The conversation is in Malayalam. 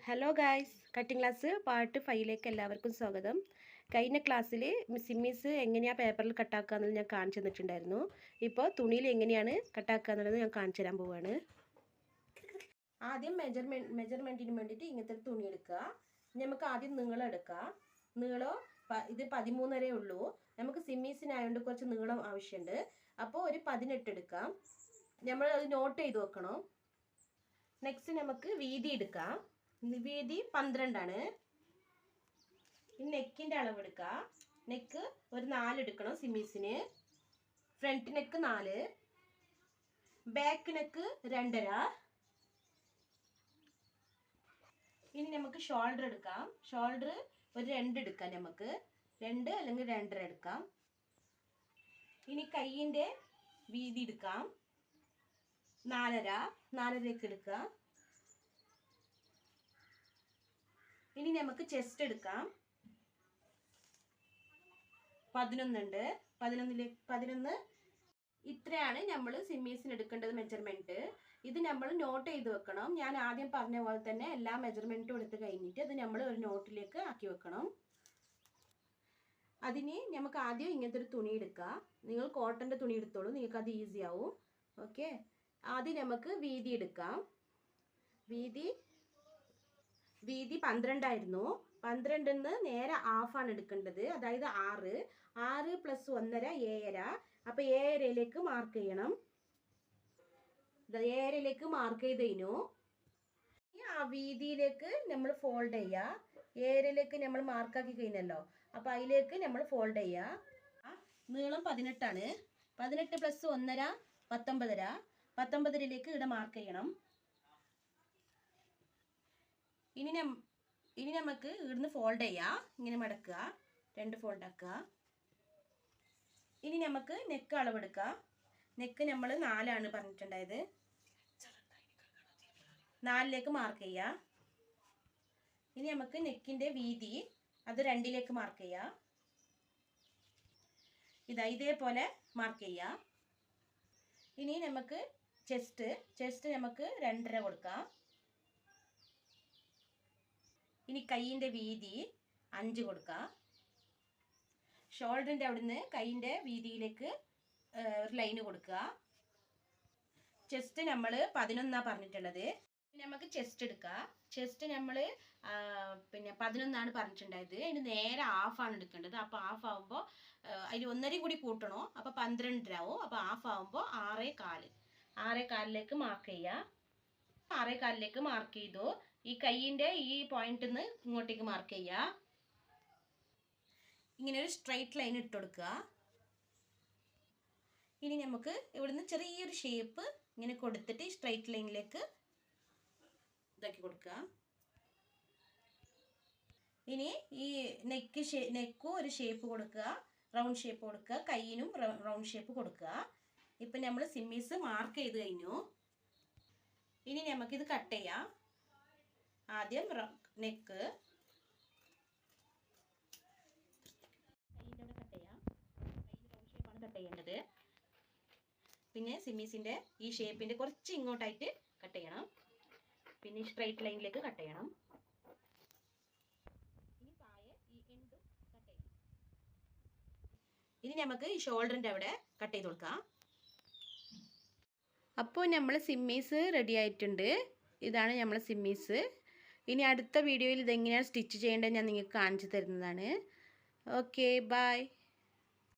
Hello guys, cutting class part 5ലേക്ക് എല്ലാവർക്കും സ്വാഗതം. കഴിഞ്ഞ ക്ലാസ്സിൽ സിമ്മീസ് എങ്ങനെയാണ് പേപ്പറിൽ കട്ടാക്കുക എന്നുള്ളത് ഞാൻ കാണിച്ചു തന്നിട്ടുണ്ടായിരുന്നു. ഇപ്പോൾ തുണിയിൽ എങ്ങനെയാണ് കട്ടാക്കുക എന്നുള്ളത് ഞാൻ കാണിച്ചു തരാൻ പോവുകയാണ്. ആദ്യം മെജർമെൻറ്റിന് വേണ്ടിയിട്ട് ഇങ്ങനത്തെ തുണി എടുക്കുക. നമുക്ക് ആദ്യം നീളം എടുക്കുക. നീളം ഇത് 13.5 ഉള്ളൂ. നമുക്ക് സിമ്മീസിനായതുകൊണ്ട് കുറച്ച് നീളം ആവശ്യമുണ്ട്. അപ്പോൾ ഒരു 18 എടുക്കാം. നമ്മൾ അത് നോട്ട് ചെയ്ത് വെക്കണം. നെക്സ്റ്റ് നമുക്ക് വീതി എടുക്കാം. വീതി 12 ആണ്. ഇനി നെക്കിൻ്റെ അളവ് എടുക്കുക. നെക്ക് ഒരു 4 എടുക്കണം സിമ്മീസിന്. Front neck 4, back neck 2.5. ഇനി നമുക്ക് ഷോൾഡർ എടുക്കാം. ഷോൾഡർ ഒരു 2 എടുക്കാം. നമുക്ക് 2 അല്ലെങ്കിൽ 2.5 എടുക്കാം. ഇനി കൈയിൻ്റെ വീതി എടുക്കാം. 4.5 എടുക്കുക. ഇനി നമുക്ക് ചെസ്റ്റ് എടുക്കാം. 11 ഉണ്ട്. 11 ഇത്രയാണ് നമ്മൾ സിമ്മീസിന് എടുക്കേണ്ടത് മെജർമെൻറ്റ്. ഇത് നമ്മൾ നോട്ട് ചെയ്ത് വെക്കണം. ഞാൻ ആദ്യം പറഞ്ഞ പോലെ തന്നെ എല്ലാ മെജർമെൻറ്റും എടുത്ത് കഴിഞ്ഞിട്ട് അത് നമ്മൾ ഒരു നോട്ടിലേക്ക് ആക്കി വെക്കണം. അതിന് നമുക്ക് ആദ്യം ഇങ്ങനത്തെ ഒരു തുണി എടുക്കുക. നിങ്ങൾ കോട്ടൻ്റെ തുണി എടുത്തോളൂ, നിങ്ങൾക്ക് അത് ഈസി ആവും. ഓക്കെ, ആദ്യം നമുക്ക് വീതി എടുക്കാം. വീതി 12 ആയിരുന്നു. 12 നേരെ ഹാഫാണ് എടുക്കേണ്ടത്. അതായത് 6 + 1.5 7. അപ്പോൾ 7.5ലേക്ക് മാർക്ക് ചെയ്യണം. 7.5ലേക്ക് മാർക്ക് ചെയ്ത് കഴിഞ്ഞു. ആ വീതിയിലേക്ക് നമ്മൾ ഫോൾഡ് ചെയ്യുക. 7.5ലേക്ക് നമ്മൾ മാർക്കാക്കി കഴിഞ്ഞല്ലോ. അപ്പോൾ അതിലേക്ക് നമ്മൾ ഫോൾഡ് ചെയ്യുക. നീളം 18 ആണ്. 18 + 1.5 19.5. 19.5ലേക്ക് ഇവിടെ മാർക്ക് ചെയ്യണം. ഇനി നമുക്ക് ഇവിടുന്ന് ഫോൾഡ് ചെയ്യാം. ഇങ്ങനെ മടക്കുക, 2 ഫോൾഡ് ആക്കുക. ഇനി നമുക്ക് നെക്ക് അളവെടുക്കുക. നെക്ക് നമ്മൾ 4 ആണ് പറഞ്ഞിട്ടുണ്ടായത്. 4ലേക്ക് മാർക്ക് ചെയ്യുക. ഇനി നമുക്ക് നെക്കിൻ്റെ വീതി അത് 2ലേക്ക് മാർക്ക് ചെയ്യുക. ഇതേപോലെ മാർക്ക് ചെയ്യുക. ഇനി നമുക്ക് ചെസ്റ്റ് നമുക്ക് 2.5 കൊടുക്കാം. ഇനി കൈയിൻ്റെ വീതി 5 കൊടുക്കുക. ഷോൾഡറിൻ്റെ അവിടുന്ന് കൈയിൻ്റെ വീതിയിലേക്ക് ഒരു ലൈന് കൊടുക്കുക. ചെസ്റ്റ് നമ്മൾ 11 പറഞ്ഞിട്ടുള്ളത്. നമുക്ക് ചെസ്റ്റ് എടുക്കുക. ചെസ്റ്റ് നമ്മൾ 11 പറഞ്ഞിട്ടുണ്ടായത്. അതിന് നേരെ ഹാഫാണ് എടുക്കേണ്ടത്. അപ്പോൾ ഹാഫ് ആകുമ്പോൾ അതിൽ 1.5 കൂടി കൂട്ടണോ. അപ്പോൾ 12 ആവും. അപ്പോൾ ഹാഫ് ആകുമ്പോൾ 6.25. 6.25ലേക്ക് മാർക്ക് ചെയ്യുക. 6.25ലേക്ക് മാർക്ക് ചെയ്തു. ഈ കൈയിൻ്റെ ഈ പോയിന്റിൽ നിന്ന് ഇങ്ങോട്ടേക്ക് മാർക്ക് ചെയ്യുക. ഇങ്ങനെ ഒരു സ്ട്രൈറ്റ് ലൈൻ ഇട്ട് കൊടുക്കുക. ഇനി നമുക്ക് ഇവിടുന്ന് ചെറിയൊരു ഷേപ്പ് ഇങ്ങനെ കൊടുത്തിട്ട് ഈ സ്ട്രൈറ്റ് ലൈനിലേക്ക് ഇതാക്കി കൊടുക്കുക. ഇനി ഈ നെക്കും ഒരു ഷേപ്പ് കൊടുക്കുക, റൗണ്ട് ഷേപ്പ് കൊടുക്കുക. കൈയിനും റൗണ്ട് ഷേപ്പ് കൊടുക്കുക. ഇപ്പം നമ്മൾ സിമ്മീസ് മാർക്ക് ചെയ്ത് കഴിഞ്ഞു. ഇനി നമുക്കിത് കട്ട് ചെയ്യാം. ആദ്യം നെക്ക് കൈയിൻ്റെ അവിടെ കട്ട് ചെയ്യാം. കൈയിൻ്റെ റൗണ്ട് ഷേപ്പാണ് കട്ട് ചെയ്യേണ്ടത്. പിന്നെ സിമ്മീസിൻ്റെ ഈ ഷേപ്പിൻ്റെ കുറച്ച് ഇങ്ങോട്ടായിട്ട് കട്ട് ചെയ്യണം. പിന്നെ സ്ട്രൈറ്റ് ലൈനിലേക്ക് കട്ട് ചെയ്യണം. ഇനി താഴെ ഈ എൻഡും കട്ട് ചെയ്യണം. ഇനി നമുക്ക് ഈ ഷോൾഡറിൻ്റെ അവിടെ കട്ട് ചെയ്ത് കൊടുക്കാം. അപ്പോൾ നമ്മൾ സിമ്മീസ് റെഡി ആയിട്ടുണ്ട്. ഇതാണ് നമ്മളെ സിമ്മീസ്. ഇനി അടുത്ത വീഡിയോയിൽ ഇതെങ്ങനെയാണ് സ്റ്റിച്ച് ചെയ്യേണ്ടത് ഞാൻ നിങ്ങൾക്ക് കാണിച്ചു തരുന്നതാണ്. Okay, by.